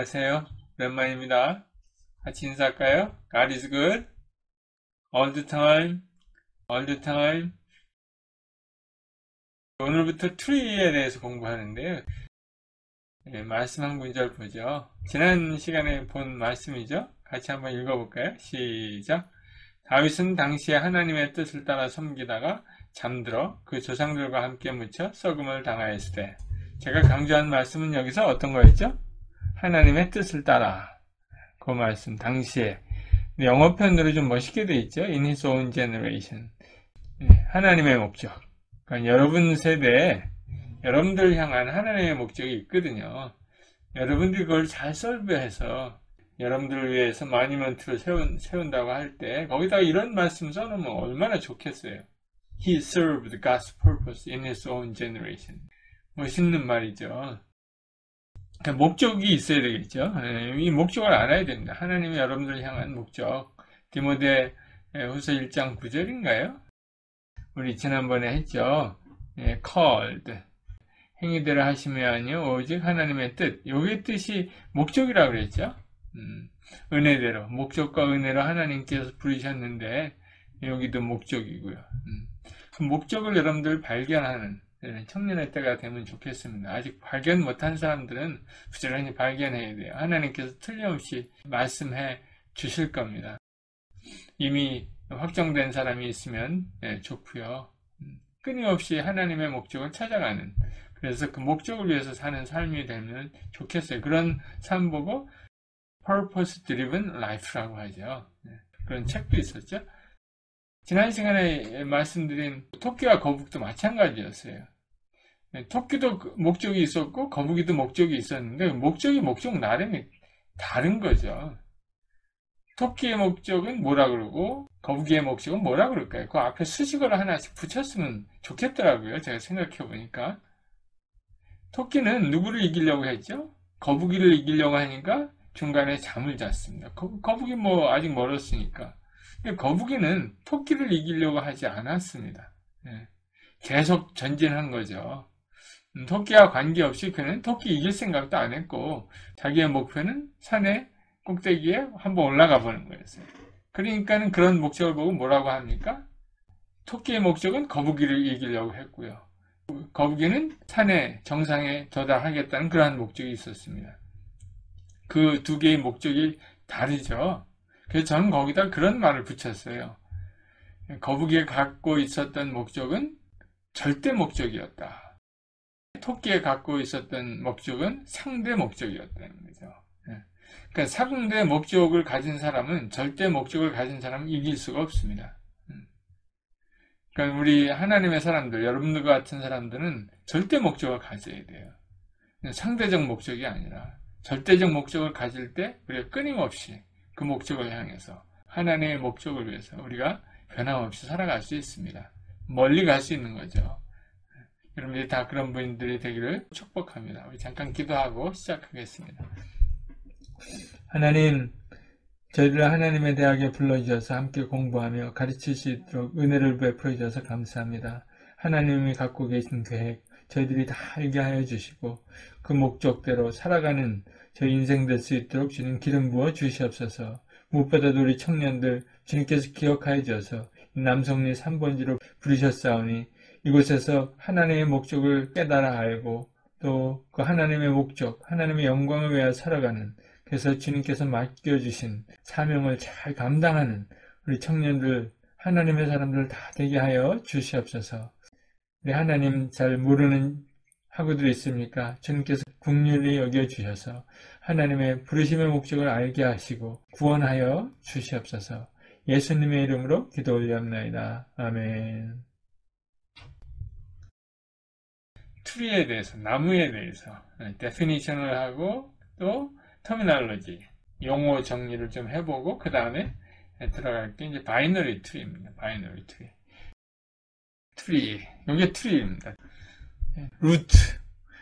안녕하세요. 오랜만입니다. 같이 인사할까요? God is good all the time, all the time. 오늘부터 tree에 대해서 공부하는데요. 말씀 한 구절 보죠. 지난 시간에 본 말씀이죠. 같이 한번 읽어볼까요? 시작. 다윗은 당시에 하나님의 뜻을 따라 섬기다가 잠들어 그 조상들과 함께 묻혀 썩음을 당하였을 때, 제가 강조한 말씀은 여기서 어떤 거였죠? 하나님의 뜻을 따라. 그 말씀 당시에 영어 표현으로 좀 멋있게 돼 있죠. In his own generation. 하나님의 목적. 그러니까 여러분 세대에 여러분들 향한 하나님의 목적이 있거든요. 여러분들이 그걸 잘 설교해서 여러분들을 위해서 마니먼트를 세운다고 할 때 거기다가 이런 말씀 써놓으면 얼마나 좋겠어요. He served God's purpose in his own generation. 멋있는 말이죠. 목적이 있어야 되겠죠. 이 목적을 알아야 됩니다. 하나님이 여러분들을 향한 목적. 디모데 후서 1장 9절인가요? 우리 지난번에 했죠. called. 행위대로 하심이 아니요 오직 하나님의 뜻. 요게 뜻이 목적이라고 그랬죠. 은혜대로. 목적과 은혜로 하나님께서 부르셨는데 여기도 목적이고요. 그 목적을 여러분들 발견하는 청년의 때가 되면 좋겠습니다. 아직 발견 못한 사람들은 부지런히 발견해야 돼요. 하나님께서 틀림없이 말씀해 주실 겁니다. 이미 확정된 사람이 있으면 좋고요. 끊임없이 하나님의 목적을 찾아가는, 그래서 그 목적을 위해서 사는 삶이 되면 좋겠어요. 그런 삶 보고 Purpose Driven Life라고 하죠. 그런 책도 있었죠. 지난 시간에 말씀드린 토끼와 거북도 마찬가지였어요. 토끼도 목적이 있었고 거북이도 목적이 있었는데 목적이 목적 나름이 다른 거죠. 토끼의 목적은 뭐라 그러고 거북이의 목적은 뭐라 그럴까요? 그 앞에 수식어를 하나씩 붙였으면 좋겠더라고요. 제가 생각해 보니까 토끼는 누구를 이기려고 했죠? 거북이를 이기려고 하니까 중간에 잠을 잤습니다. 거북이 아직 멀었으니까. 근데 거북이는 토끼를 이기려고 하지 않았습니다. 계속 전진한 거죠. 토끼와 관계없이 그는 토끼 이길 생각도 안 했고 자기의 목표는 산의 꼭대기에 한번 올라가 보는 거였어요. 그러니까는 그런 목적을 보고 뭐라고 합니까? 토끼의 목적은 거북이를 이기려고 했고요. 거북이는 산의 정상에 도달하겠다는 그러한 목적이 있었습니다. 그 두 개의 목적이 다르죠. 그래서 저는 거기다 그런 말을 붙였어요. 거북이가 갖고 있었던 목적은 절대 목적이었다. 토끼에 갖고 있었던 목적은 상대 목적이었다는 거죠. 그러니까 상대 목적을 가진 사람은, 절대 목적을 가진 사람은 이길 수가 없습니다. 그러니까 우리 하나님의 사람들, 여러분들 같은 사람들은 절대 목적을 가져야 돼요. 상대적 목적이 아니라 절대적 목적을 가질 때 우리가 끊임없이 그 목적을 향해서 하나님의 목적을 위해서 우리가 변함없이 살아갈 수 있습니다. 멀리 갈 수 있는 거죠. 여러분들이 다 그런 분들이 되기를 축복합니다. 우리 잠깐 기도하고 시작하겠습니다. 하나님, 저희를 하나님의 대학에 불러주셔서 함께 공부하며 가르칠 수 있도록 은혜를 베풀어 주셔서 감사합니다. 하나님이 갖고 계신 계획 저희들이 다 알게 하여 주시고 그 목적대로 살아가는 저희 인생 될 수 있도록 주님 기름 부어 주시옵소서. 무엇보다도 우리 청년들 주님께서 기억하여 주셔서 남성리 3번지로 부르셨사오니 이곳에서 하나님의 목적을 깨달아 알고 또 그 하나님의 목적, 하나님의 영광을 위하여 살아가는, 그래서 주님께서 맡겨주신 사명을 잘 감당하는 우리 청년들, 하나님의 사람들 다 되게 하여 주시옵소서. 우리 하나님 잘 모르는 학우들이 있습니까? 주님께서 긍휼히 여겨주셔서 하나님의 부르심의 목적을 알게 하시고 구원하여 주시옵소서. 예수님의 이름으로 기도 올리옵나이다. 아멘. 트리에 대해서, 나무에 대해서 데피니션을 하고 또 터미널로지, 용어 정리를 좀 해보고 그 다음에 들어갈 게 이제 바이너리 트리입니다. 바이너리 트리. 트리, 이게 트리입니다.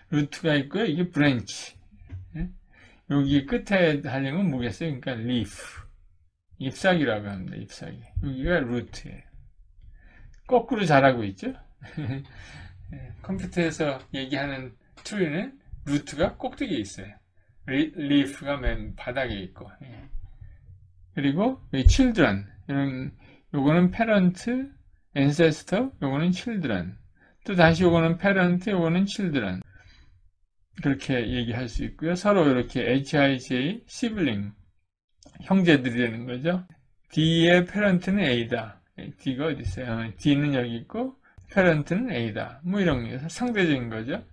루트가 있고요. 이게 브랜치. 여기 끝에 달린 건 뭐겠어요? 그러니까 리프, 잎사귀라고 합니다. 잎사귀. 여기가 루트예요. 거꾸로 자라고 있죠. 컴퓨터에서 얘기하는 트리는 루트가 꼭대기에 있어요. leaf가 맨 바닥에 있고, 예. 그리고 children, 요거는 parent, ancestor, 요거는 children. 또 다시 요거는 parent, 요거는 children. 그렇게 얘기할 수 있고요. 서로 이렇게 HIJ, sibling, 형제들이라는 거죠. D의 parent는 A다. D가 어디 있어요? D는 여기 있고, parent는 A다. 뭐 이런 게 상대적인 거죠.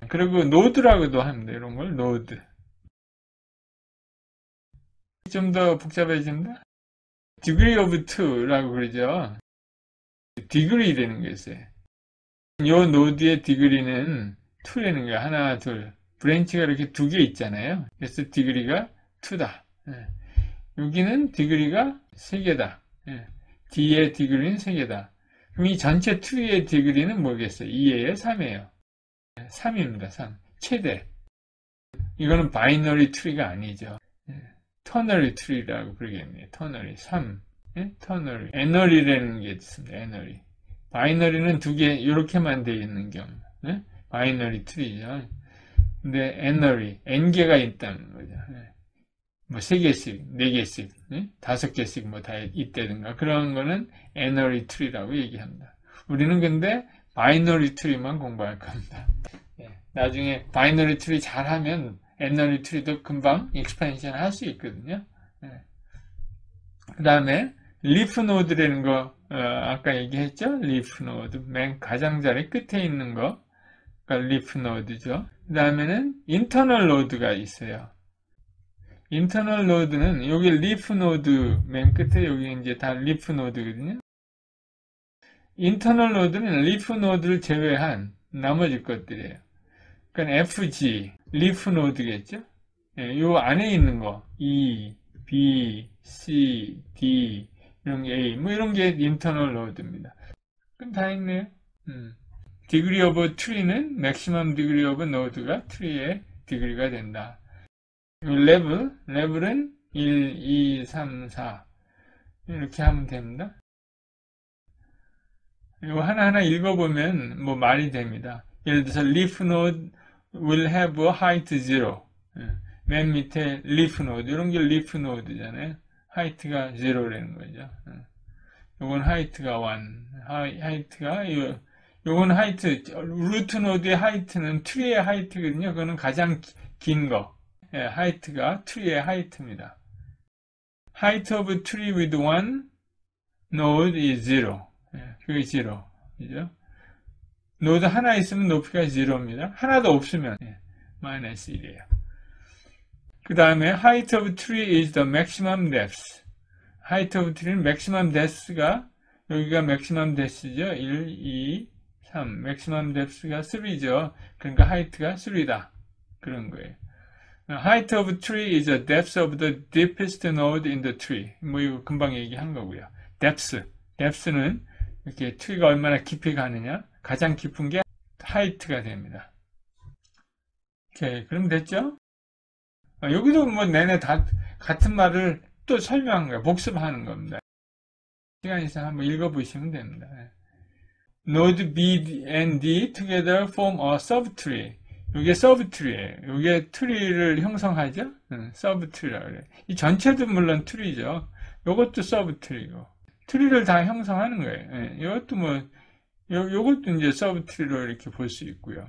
그리고 node라고도 합니다. 이런 걸 node. 좀 더 복잡해진다? degree of 2라고 그러죠. degree 되는 게 있어요. 요 노드의 degree는 2라는 거야. 하나, 둘. 브랜치가 이렇게 두 개 있잖아요. 그래서 degree가 2다. 여기는 degree가 3개다. D의 degree는 3개다. 그럼 이 전체 트리의 degree는 뭐겠어요? 2예요? 3이에요? 3입니다. 3. 최대. 이거는 바이너리 트리가 아니죠. 터너리 트리라고 부르겠네요. 터너리 3. 터너리. 애너리라는 게 있습니다. 애너리. 바이너리는 두 개 이렇게만 되어 있는 경우. 바이너리 트리죠. 근데 애너리, n개가 있다는 거죠. 뭐 3개씩, 4개씩, 5개씩 뭐 다 있다든가 그런 거는 애너리 트리라고 얘기합니다. 우리는 근데 바이너리 트리만 공부할 겁니다. 나중에 바이너리 트리 잘하면 애너리 트리도 금방 익스펜션 할 수 있거든요. 그 다음에 리프 노드라는 거 아까 얘기했죠? 리프 노드 맨 가장자리 끝에 있는 거가 리프 노드죠. 그 다음에는 인터널 노드가 있어요. 인터널 노드는 여기 리프 노드 맨 끝에 여기 이제 다 리프 노드거든요. 인터널 노드는 리프 노드를 제외한 나머지 것들이에요. 그러니까 FG 리프 노드겠죠. 요 안에 있는 거 E, B, C, D 이런 게 A 뭐 이런 게 인터널 노드입니다. 그럼 다 있네요. degree of tree는 maximum degree of node가 tree의 degree가 된다. 레벨은 1, 2, 3, 4 이렇게 하면 됩니다. 이거 하나하나 읽어보면 뭐 말이 됩니다. 예를 들어서 leaf node will have a height 0. 맨 밑에 leaf node 이런 게 leaf node잖아요. height가 0라는 거죠. 요건 height가 1. height가 요건 height root node의 height는 tree의 height거든요. 그거는 가장 긴 거. height가 tree의 height입니다. height of tree with one node is 0. 그게 0. 그죠? 노드 하나 있으면 높이가 0입니다. 하나도 없으면 마이너스 1이에요. 그 다음에 height of tree is the maximum depth. height of tree는 maximum depth가 여기가 maximum depth죠. 1, 2, 3. maximum depth가 3죠. 그러니까 height가 3다. 그런 거예요. height of tree is the depth of the deepest node in the tree. 뭐 이거 금방 얘기한 거고요. depth는 이렇게 트리가 얼마나 깊이 가느냐 가장 깊은 게 하이트가 됩니다. 오케이, 그럼 됐죠? 여기도 뭐 내내 다 같은 말을 또 설명한 거예요. 복습하는 겁니다. 시간 있으면 한번 읽어보시면 됩니다. Node B and D together form a subtree. 이게 subtree예요. 이게 트리를 형성하죠? subtree라고 그래요. 이 전체도 물론 트리죠. 이것도 subtree고. 트리를 다 형성하는 거예요. 이것도 뭐, 요것도 이제 서브트리로 이렇게 볼 수 있고요.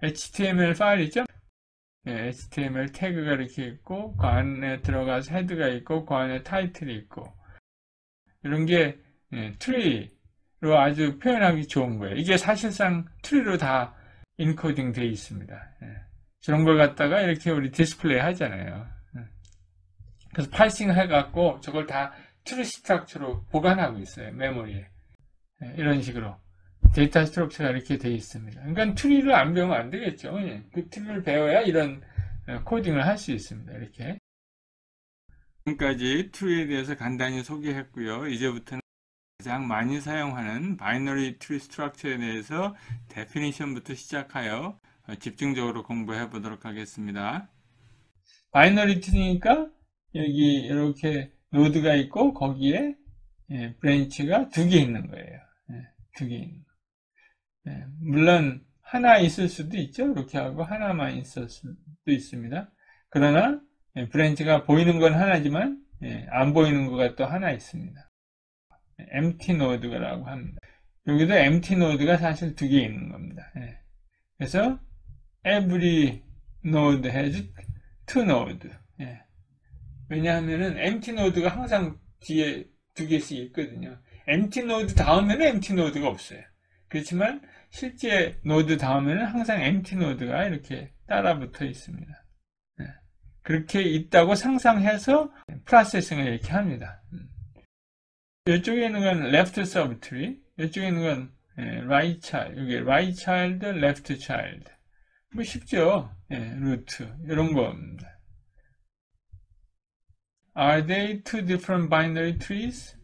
HTML 파일이죠? HTML 태그가 이렇게 있고, 그 안에 들어가서 헤드가 있고, 그 안에 타이틀이 있고, 이런 게 트리로 아주 표현하기 좋은 거예요. 이게 사실상 트리로 다 인코딩 되어 있습니다. 저런 걸 갖다가 이렇게 우리 디스플레이 하잖아요. 그래서 파싱 해갖고 저걸 다 트리 스트럭처로 보관하고 있어요. 메모리에. 이런 식으로. 데이터 스트럭처가 이렇게 되어 있습니다. 그러니까 트리를 안 배우면 안 되겠죠. 그 트리를 배워야 이런 코딩을 할 수 있습니다. 이렇게. 지금까지 트리에 대해서 간단히 소개했고요. 이제부터는 가장 많이 사용하는 바이너리 트리 스트럭처에 대해서 데피니션부터 시작하여 집중적으로 공부해 보도록 하겠습니다. 바이너리 트리니까 여기 이렇게 노드가 있고 거기에 브랜치가 2개 있는 거예요. 2개 있는 거. 물론 하나 있을 수도 있죠. 이렇게 하고 하나만 있을 수도 있습니다. 그러나 브랜치가 보이는 건 하나지만 안 보이는 거가 또 하나 있습니다. empty node라고 합니다. 여기도 empty node가 사실 두 개 있는 겁니다. 그래서 every node has two node. 왜냐하면은 empty node가 항상 뒤에 두 개씩 있거든요. empty node 다음에는 empty node가 없어요. 그렇지만 실제 노드 다음에는 항상 empty node가 이렇게 따라 붙어 있습니다. 그렇게 있다고 상상해서 프로세싱을 이렇게 합니다. 이쪽에 있는 건 left subtree, 이쪽에 있는 건 right child, 여기 right child, left child. 뭐 쉽죠? 루트 이런 겁니다. Are they two different binary trees?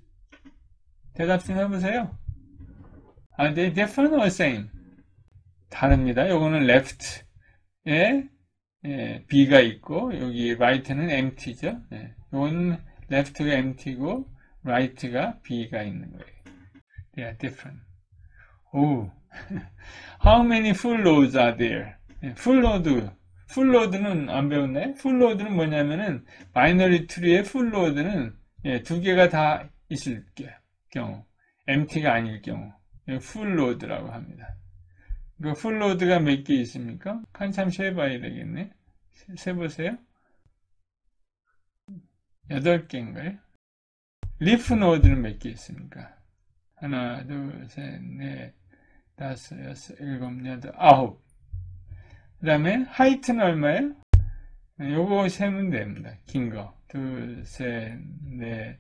대답 좀 해보세요. Are they different or same? 다릅니다. 요거는 left에 B가 있고 여기 right는 empty죠. 요거는 left가 empty고 right가 B가 있는 거예요. They are different. 오, how many full nodes are there? full node는 안 배웠나요? full node는 뭐냐면은 binary tree의 full node는 두 개가 다 있을 경우, empty가 아닐 경우 full node라고 합니다. 그 full node가 몇 개 있습니까? 한참 세봐야 되겠네. 세보세요. 8개인가요? leaf node는 몇 개 있습니까? 하나, 둘, 셋, 넷, 다섯, 여섯, 일곱, 여덟, 아홉. 그 다음에 하이트는 얼마예요? 요거 세면 됩니다. 긴 거. 둘, 셋, 넷,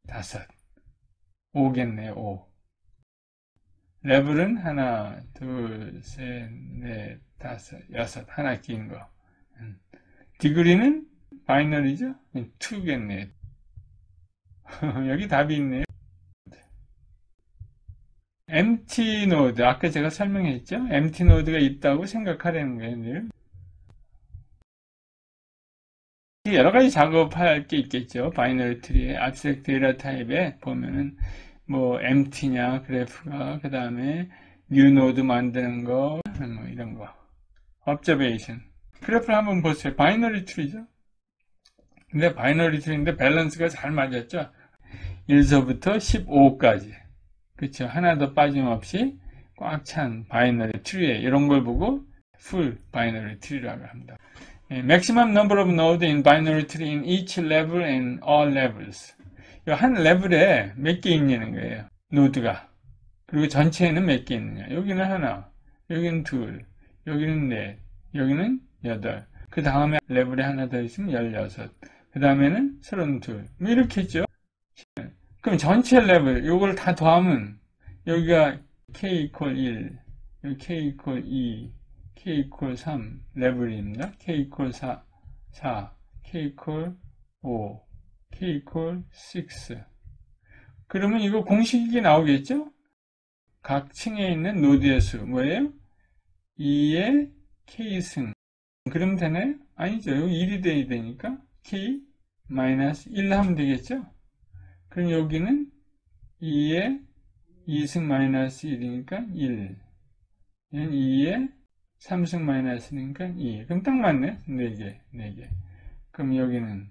다섯. 5겠네요. 5. 레벨은 하나, 둘, 셋, 넷, 다섯, 여섯. 하나 긴 거. 디그리는 바이너리죠? 2겠네요. 여기 답이 있네요. empty node, 아까 제가 설명했죠? empty node가 있다고 생각하라는 거예요. 여러 가지 작업할 게 있겠죠. 바이너리 트리에 abstract data 타입에 보면은 뭐 empty냐, 그래프가, 그 다음에 new node 만드는 거, 뭐 이런 거. observation. 그래프를 한번 보세요. 바이너리 트리죠. 근데 바이너리 트리인데 밸런스가 잘 맞았죠. 1서부터 15까지. 그렇죠. 하나도 빠짐없이 꽉 찬 바이너리 트리에 이런 걸 보고 full 바이너리 트리라고 합니다. maximum number of nodes in binary tree in each level and all levels. 한 레벨에 몇 개 있냐는 거예요. 노드가. 그리고 전체에는 몇 개 있느냐. 여기는 하나, 여기는 둘, 여기는 넷, 여기는 8. 그 다음에 레벨에 하나 더 있으면 16. 그 다음에는 32. 뭐 이렇게 했죠. 그럼 전체 레벨, 요걸 다 더하면 여기가 k equal 1, 여기 k equal 2, k equal 3 레벨입니다. k equal 4, k equal 5, k equal 6. 그러면 이거 공식이 나오겠죠? 각 층에 있는 노드의 수 뭐예요? 2의 k승. 그러면 되나요? 아니죠. 여기 1이 돼야 되니까 k 마이너스 1 하면 되겠죠? 그럼 여기는 2의 2승 마이너스 1이니까 1. 얘는 2의 3승 마이너스 1이니까 2. 그럼 딱 맞네. 4개, 4개. 그럼 여기는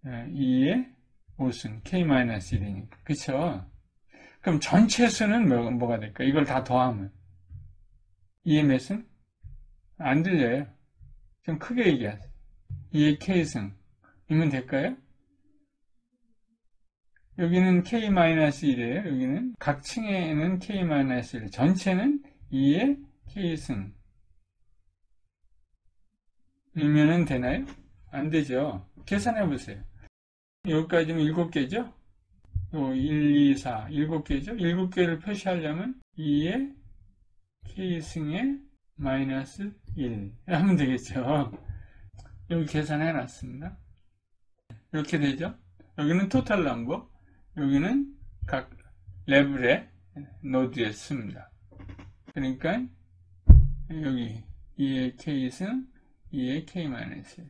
2의 5승, k 마이너스 1이니까. 그쵸? 그럼 전체 수는 뭐가 될까? 이걸 다 더하면. 2의 몇 승? 안 들려요. 좀 크게 얘기하세요. 2의 k승. 이면 될까요? 여기는 k-1이에요. 여기는 각 층에는 k-1. 전체는 2의 k승. 이면은 되나요? 안 되죠. 계산해 보세요. 여기까지면 7개죠? 1, 2, 4, 7개죠? 7개를 표시하려면 2의 k승의 마이너스 1 하면 되겠죠. 여기 계산해 놨습니다. 이렇게 되죠? 여기는 토탈 넘버, 여기는 각 레벨의 노드의 수입니다. 그러니까 여기 2의 k승, 2의 k-1.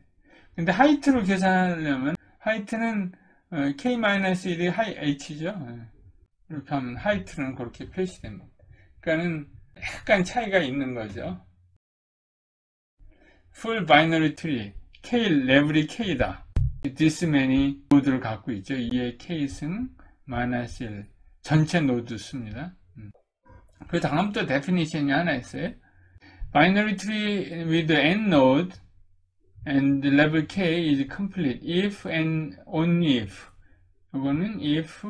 근데 하이트로 계산하려면 하이트는 k-1이 h죠. 이렇게 하면 하이트는 그렇게 표시됩니다. 그러니까는 약간 차이가 있는 거죠. full binary tree, K 레벨이 K다. this many 노드를 갖고 있죠. 이의 K승 마이너스 1 전체 노드 수입니다. 그 다음 또 definition이 하나 있어요. binary tree with n node and level K is complete if and only if. 이거는 if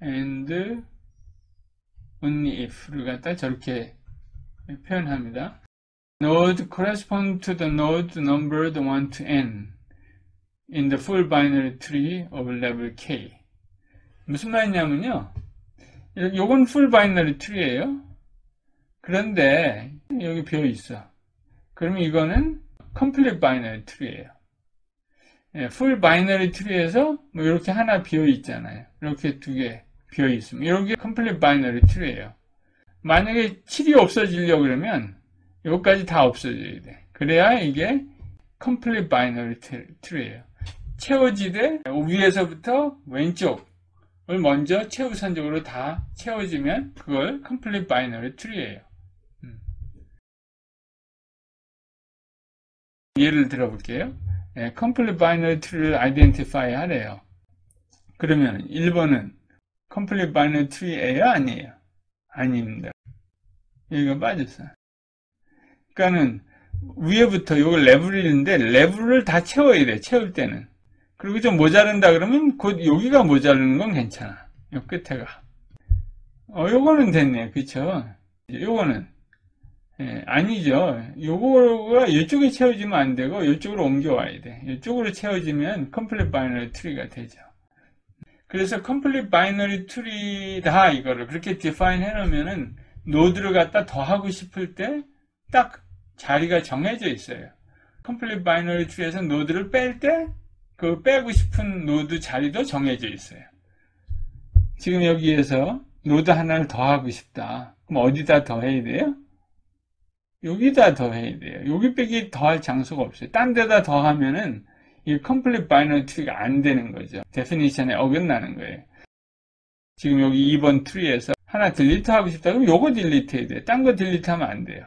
and only if를 갖다 저렇게 표현합니다. Node correspond to the node numbered 1 to n in the full binary tree of level K. 무슨 말이냐면요. 요건 full binary tree예요. 그런데 여기 비어 있어. 그러면 이거는 complete binary tree예요. full binary tree에서 뭐 이렇게 하나 비어 있잖아요. 이렇게 두 개 비어 있으면 이렇게 complete binary tree예요. 만약에 7이 없어지려고 그러면 여기까지 다 없어져야 돼. 그래야 이게 complete binary tree예요. 채워지되 위에서부터 왼쪽을 먼저 최우선적으로 다 채워지면 그걸 complete binary tree예요. 예를 들어볼게요. complete binary tree를 identify 하래요. 그러면 1번은 complete binary tree예요? 아니에요? 아닙니다. 여기가 빠졌어요. 그러니까는 위에부터 요걸 레벨인데 레벨을 다 채워야 돼. 채울 때는. 그리고 좀 모자른다 그러면 곧 여기가 모자르는 건 괜찮아. 요 끝에가. 요거는 됐네. 그쵸? 요거는 아니죠. 요거가 이쪽에 채워지면 안 되고 이쪽으로 옮겨와야 돼. 이쪽으로 채워지면 complete binary tree가 되죠. 그래서 complete binary tree다 이거를 그렇게 define 해놓으면은 노드를 갖다 더하고 싶을 때 딱 자리가 정해져 있어요. complete binary tree에서 노드를 뺄 때 그 빼고 싶은 노드 자리도 정해져 있어요. 지금 여기에서 노드 하나를 더하고 싶다. 그럼 어디다 더해야 돼요? 여기다 더해야 돼요. 여기 빼기 더할 장소가 없어요. 딴 데다 더하면은 이 complete binary tree가 안 되는 거죠. definition에 어긋나는 거예요. 지금 여기 2번 tree에서 하나 딜리트 하고 싶다 그러면 요거 딜리트 해야 돼. 딴 거 딜리트 하면 안 돼요.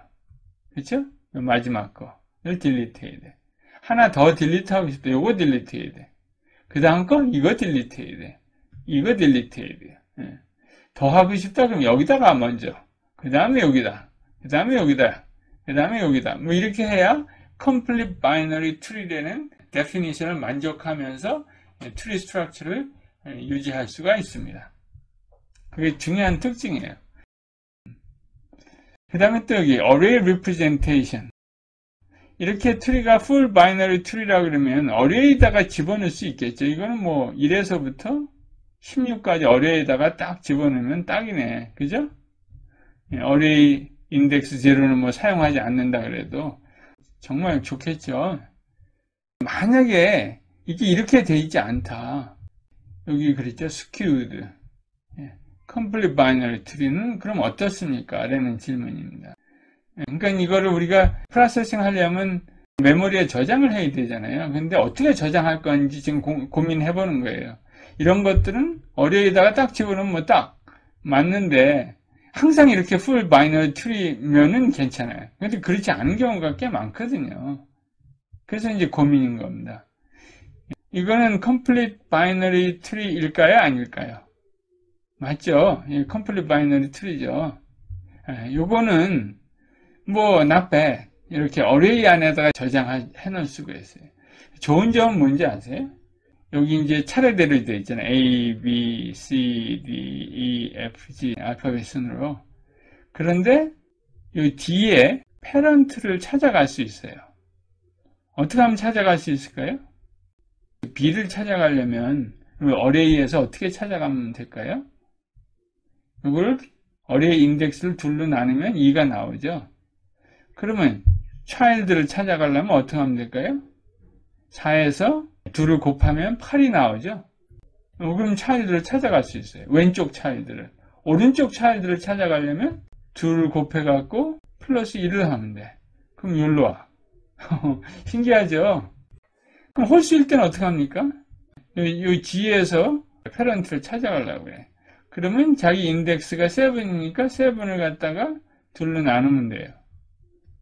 그쵸? 마지막 거를 딜리트 해야 돼. 하나 더 딜리트 하고 싶다. 요거 딜리트 해야 돼. 그 다음 거 이거 딜리트 해야 돼. 이거 딜리트 해야 돼요. 예. 더 하고 싶다 그러면 여기다가 먼저. 그 다음에 여기다. 그 다음에 여기다. 그 다음에 여기다. 뭐 이렇게 해야 complete binary tree라는 definition을 만족하면서 tree structure를 유지할 수가 있습니다. 그게 중요한 특징이에요. 그 다음에 또 여기 array representation. 이렇게 트리가 full binary tree라 그러면 array에다가 집어넣을 수 있겠죠. 이거는 뭐 1에서부터 16까지 array에다가 딱 집어넣으면 딱이네. 그죠? array 인덱스 0는 뭐 사용하지 않는다 그래도 정말 좋겠죠. 만약에 이게 이렇게 돼 있지 않다. 여기 그랬죠. skewed. complete binary tree는 그럼 어떻습니까? 라는 질문입니다. 그러니까 이거를 우리가 프로세싱 하려면 메모리에 저장을 해야 되잖아요. 근데 어떻게 저장할 건지 지금 고민해 보는 거예요. 이런 것들은 어레이에다가 딱 집어넣으면 뭐 딱 맞는데 항상 이렇게 full binary tree면은 괜찮아요. 근데 그렇지 않은 경우가 꽤 많거든요. 그래서 이제 고민인 겁니다. 이거는 complete binary tree일까요? 아닐까요? 맞죠? complete binary tree죠. 요거는 뭐 not bad. 이렇게 array 안에다가 저장해 놓을 수가 있어요. 좋은 점은 뭔지 아세요? 여기 이제 차례대로 되어 있잖아요. A, B, C, D, E, F, G 알파벳 순으로. 그런데 이 D에 parent를 찾아갈 수 있어요. 어떻게 하면 찾아갈 수 있을까요? B를 찾아가려면 array에서 어떻게 찾아가면 될까요? 이걸 array 인덱스를 둘로 나누면 2가 나오죠. 그러면 child를 찾아가려면 어떻게 하면 될까요? 4에서 2를 곱하면 8이 나오죠. 그럼 child를 찾아갈 수 있어요. 왼쪽 child를. 오른쪽 child를 찾아가려면 2를 곱해갖고 플러스 1을 하면 돼. 그럼 여기로 와. 신기하죠? 그럼 홀수일 때는 어떻게 합니까? 이 G에서 패런트를 찾아가려고 해. 그러면 자기 인덱스가 7이니까 7을 갖다가 둘로 나누면 돼요.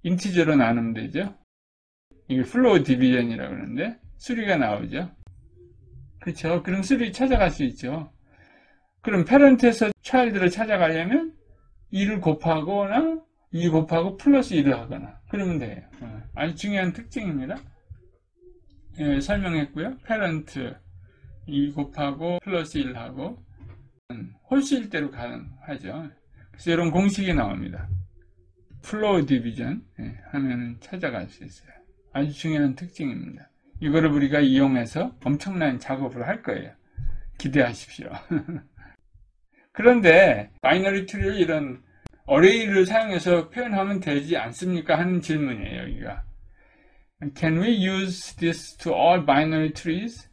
인티저로 나누면 되죠. 이게 플로우 디비전이라고 그러는데 수리가 나오죠. 그렇죠. 그럼 수리 찾아갈 수 있죠. 그럼 패런트에서 차일드를 찾아가려면 2를 곱하거나 2 곱하고 플러스 1을 하거나 그러면 돼요. 아주 중요한 특징입니다. 예, 설명했고요. 패런트 2 곱하고 플러스 1 하고 홀수일대로 가능하죠. 그래서 이런 공식이 나옵니다. 플로우 디비전 하면 찾아갈 수 있어요. 아주 중요한 특징입니다. 이거를 우리가 이용해서 엄청난 작업을 할 거예요. 기대하십시오. 그런데 바이너리 트리를 이런 어레이를 사용해서 표현하면 되지 않습니까? 하는 질문이에요. 여기가 Can we use this to all binary trees?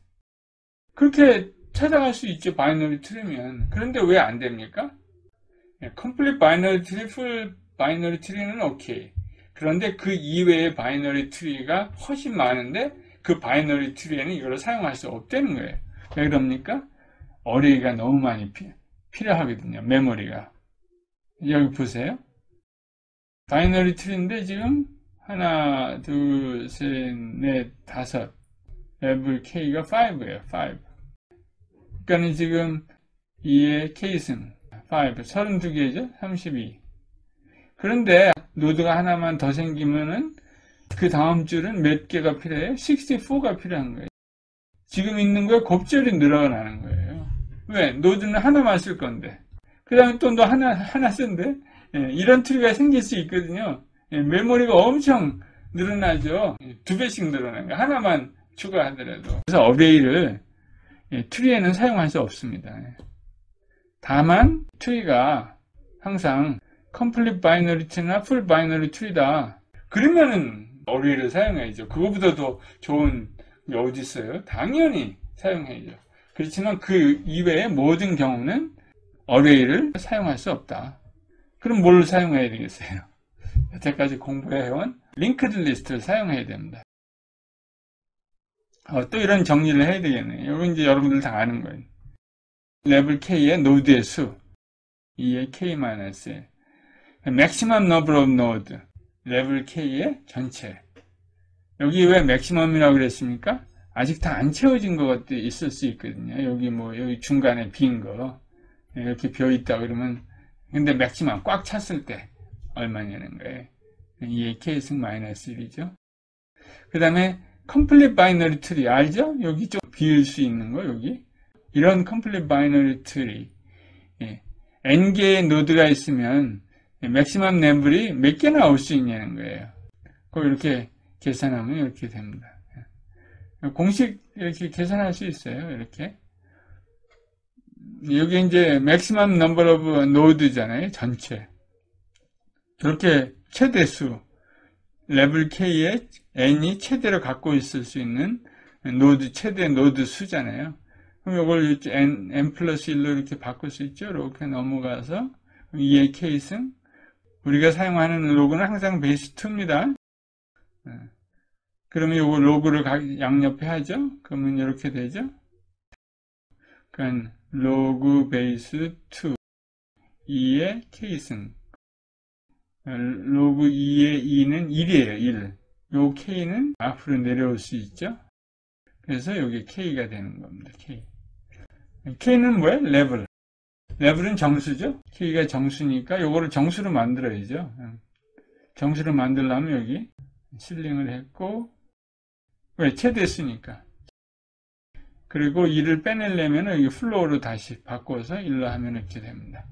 그렇게 찾아갈 수 있죠. 바이너리 트리면. 그런데 왜 안 됩니까? complete binary tree, full binary tree는 오케이. 그런데 그 이외의 바이너리 트리가 훨씬 많은데 그 바이너리 트리에는 이걸 사용할 수 없다는 거예요. 왜 그럽니까? 어레이가 너무 많이 필요하거든요. 메모리가. 여기 보세요. 바이너리 트리인데 지금 하나, 둘, 셋, 넷, 다섯. 레벨 K가 5예요. 5. 그러니까 지금 2의 K승 5, 32개죠. 32. 그런데 노드가 하나만 더 생기면은 그 다음 줄은 몇 개가 필요해요? 64가 필요한 거예요. 지금 있는 거에 곱절이 늘어나는 거예요. 왜? 노드는 하나만 쓸 건데. 그 다음에 또 너 하나 쓴데? 이런 트리가 생길 수 있거든요. 메모리가 엄청 늘어나죠. 2배씩 늘어나는 거예요. 하나만 추가하더라도. 그래서 어레이를 트리에는 사용할 수 없습니다. 다만 트리가 항상 complete binary tree나 full binary tree다. 그러면은 어레이를 사용해야죠. 그거보다 더 좋은 게 어디 있어요? 당연히 사용해야죠. 그렇지만 그 이외의 모든 경우는 어레이를 사용할 수 없다. 그럼 뭘 사용해야 되겠어요? 여태까지 공부해온 링크드 리스트를 사용해야 됩니다. 또 이런 정리를 해야 되겠네요. 이거 이제 여러분들 다 아는 거예요. 레벨 K의 노드의 수, 2의 K-1, maximum number of node, 레벨 K의 전체. 여기 왜 맥시멈이라고 그랬습니까? 아직 다 안 채워진 것들이 있을 수 있거든요. 여기 중간에 빈 거. 이렇게 비어있다 그러면, 근데 맥시멈 꽉 찼을 때 얼마냐는 거예요. 2의 K승 마이너스 1이죠. 그 다음에 complete binary tree 알죠? 여기 좀 비울 수 있는 거 여기. 이런 complete binary tree. n개의 노드가 있으면 맥시멈 램블이 몇 개나 나올 수 있냐는 거예요. 그걸 이렇게 계산하면 이렇게 됩니다. 공식 이렇게 계산할 수 있어요. 이렇게. 여기 이제 maximum number of node잖아요. 전체. 이렇게 최대수. 레벨 K의 n이 최대로 갖고 있을 수 있는 노드, 최대 노드 수잖아요. 그럼 이걸 n 플러스 1로 이렇게 바꿀 수 있죠. 이렇게 넘어가서 2의 K승. 우리가 사용하는 로그는 항상 베이스 2입니다. 그러면 이거 로그를 양옆에 하죠. 그러면 이렇게 되죠. 그러니까 로그 베이스 2 2의 K승. 로그 2의 2는 1이에요. 1. 요 K는 앞으로 내려올 수 있죠. 그래서 여기 K가 되는 겁니다. K. K는 뭐예요? 레벨. 레벨은 정수죠. K가 정수니까 요거를 정수로 만들어야죠. 정수로 만들려면 여기 실링을 했고, 왜? 최대수니까. 그리고 2를 빼내려면 여기 플로우로 다시 바꿔서 1로 하면 이렇게 됩니다.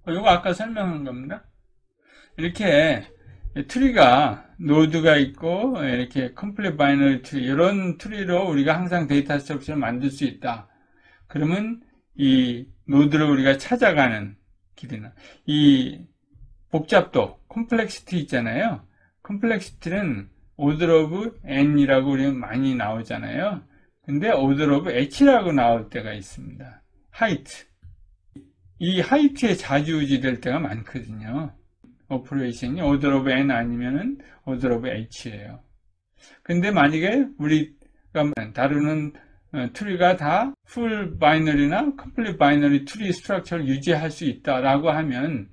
이거 아까 설명한 겁니다. 이렇게 트리가 노드가 있고 이렇게 컴플릿 바이너리 트리 이런 트리로 우리가 항상 데이터 스트럭처를 만들 수 있다. 그러면 이 노드를 우리가 찾아가는 길이나 이 복잡도 컴플렉시티 있잖아요. 컴플렉시티는 order of n이라고 우리가 많이 나오잖아요. 근데 order of h라고 나올 때가 있습니다. height. 이 하이트에 좌지우지 될 때가 많거든요. 오퍼레이션이 order of n 아니면은 order of h예요. 근데 만약에 우리가 다루는 트리가 다 full binary나 complete binary 트리 스트럭처를 유지할 수 있다라고 하면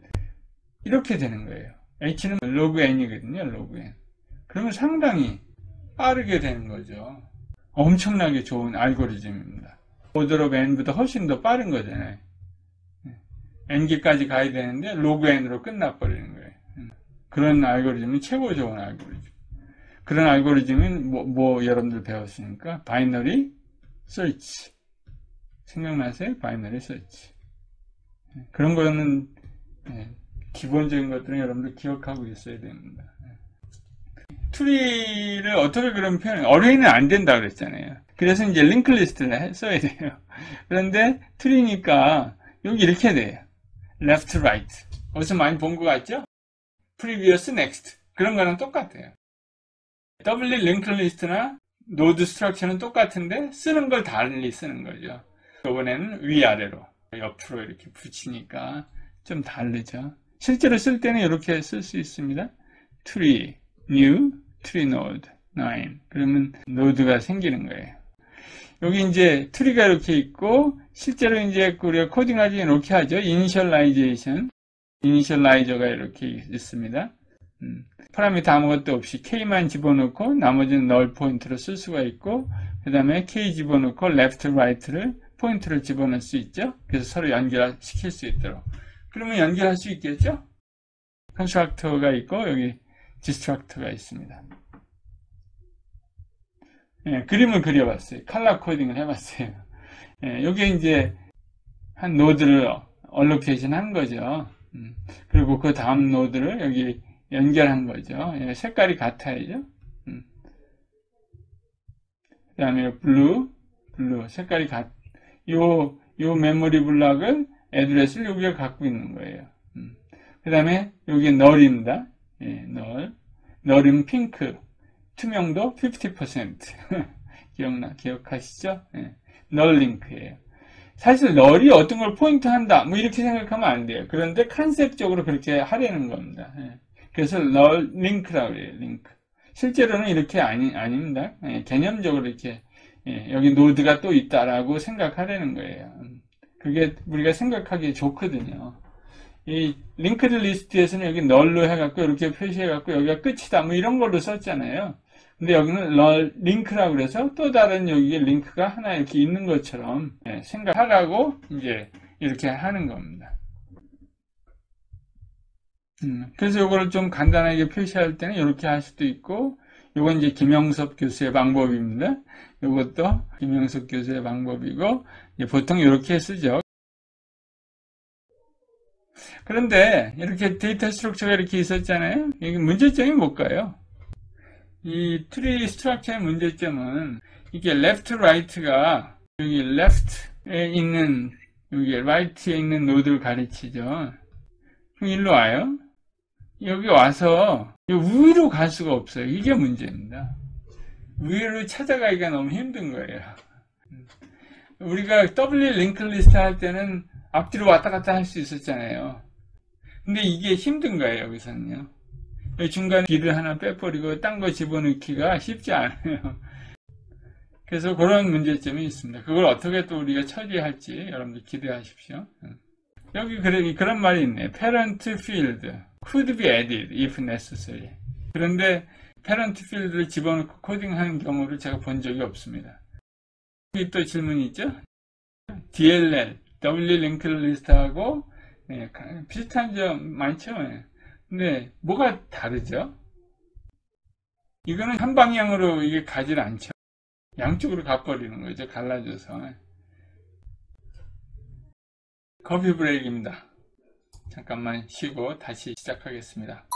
이렇게 되는 거예요. h는 log n이거든요. log n. 그러면 상당히 빠르게 되는 거죠. 엄청나게 좋은 알고리즘입니다. order of n보다 훨씬 더 빠른 거잖아요. n기까지 가야 되는데 log n으로 끝나버리는 거예요. 그런 알고리즘이 최고 좋은 알고리즘. 그런 알고리즘은 여러분들 배웠으니까 바이너리 서치. 생각나세요? 바이너리 서치. 그런 거는 기본적인 것들은 여러분들 기억하고 있어야 됩니다. 트리를 어떻게 그럼 표현해요? 어레이는 안 된다 그랬잖아요. 그래서 이제 링크 리스트를 써야 돼요. 그런데 트리니까 여기 이렇게 돼요. left, right. 어디서 많이 본 것 같죠? previous, next. 그런 거랑 똑같아요. 더블리 링크 리스트나 노드 스트럭처는 똑같은데 쓰는 걸 달리 쓰는 거죠. 이번에는 위아래로 옆으로 이렇게 붙이니까 좀 다르죠. 실제로 쓸 때는 이렇게 쓸 수 있습니다. tree, new, tree node, 9. 그러면 노드가 생기는 거예요. 여기 이제 트리가 이렇게 있고 실제로 이제 우리가 코딩할 때 이렇게 하죠. initialization, initialize가 이렇게 있습니다. 파라미터 아무것도 없이 k만 집어넣고 나머지는 null 포인트로 쓸 수가 있고 그 다음에 k 집어넣고 left, right를 포인트를 집어넣을 수 있죠. 그래서 서로 연결시킬 수 있도록. 그러면 연결할 수 있겠죠? constructor가 있고 여기 destructor가 있습니다. 그림을 그려봤어요. 컬러 코딩을 해봤어요. 여기 이제 한 노드를 얼로케이션 한 거죠. 그리고 그 다음 노드를 여기 연결한 거죠. 색깔이 같아야죠. 그 다음에 블루 색깔이 요 메모리 블록을 애드레스를 여기가 갖고 있는 거예요. 그 다음에 여기 널입니다. 널은 핑크, 투명도 50%. 기억하시죠? 널 링크예요. 사실 널이 어떤 걸 포인트한다, 이렇게 생각하면 안 돼요. 그런데 컨셉적으로 그렇게 하려는 겁니다. 그래서 널 링크라고 해요. 링크. 실제로는 이렇게 아닙니다. 개념적으로 이렇게 여기 노드가 또 있다라고 생각하려는 거예요. 그게 우리가 생각하기에 좋거든요. 이 링크드 리스트에서는 여기 널로 해갖고 이렇게 표시해갖고 여기가 끝이다 이런 걸로 썼잖아요. 근데 여기는 널 링크라고 그래서 또 다른 여기에 링크가 하나 이렇게 있는 것처럼 생각하라고 이제 이렇게 하는 겁니다. 그래서 이거를 좀 간단하게 표시할 때는 이렇게 할 수도 있고, 이건 이제 김영섭 교수의 방법입니다. 이것도 김영섭 교수의 방법이고, 보통 이렇게 쓰죠. 그런데 이렇게 데이터 스트럭처가 이렇게 있었잖아요. 이게 문제점이 뭘까요? 이 트리 스트럭처의 문제점은 이게 left, right가 여기 left에 있는 여기 right에 있는 노드를 가르치죠. 그럼 일로 와요. 여기 와서 위로 갈 수가 없어요. 이게 문제입니다. 위로 찾아가기가 너무 힘든 거예요. 우리가 W 링크 리스트 할 때는 앞뒤로 왔다 갔다 할 수 있었잖아요. 근데 이게 힘든 거예요, 여기서는요. 중간에 길을 하나 빼버리고 딴 거 집어넣기가 쉽지 않아요. 그래서 그런 문제점이 있습니다. 그걸 어떻게 또 우리가 처리할지 여러분들 기대하십시오. 여기 그런 말이 있네요. Parent field could be added if necessary. 그런데 parent field를 집어넣고 코딩하는 경우를 제가 본 적이 없습니다. 여기 또 질문이 있죠? DLL, W 링크 리스트하고 비슷한 점 많죠? 근데 뭐가 다르죠? 이거는 한 방향으로 이게 가질 않죠. 양쪽으로 가버리는 거죠. 갈라져서. 커피 브레이크입니다. 잠깐만 쉬고 다시 시작하겠습니다.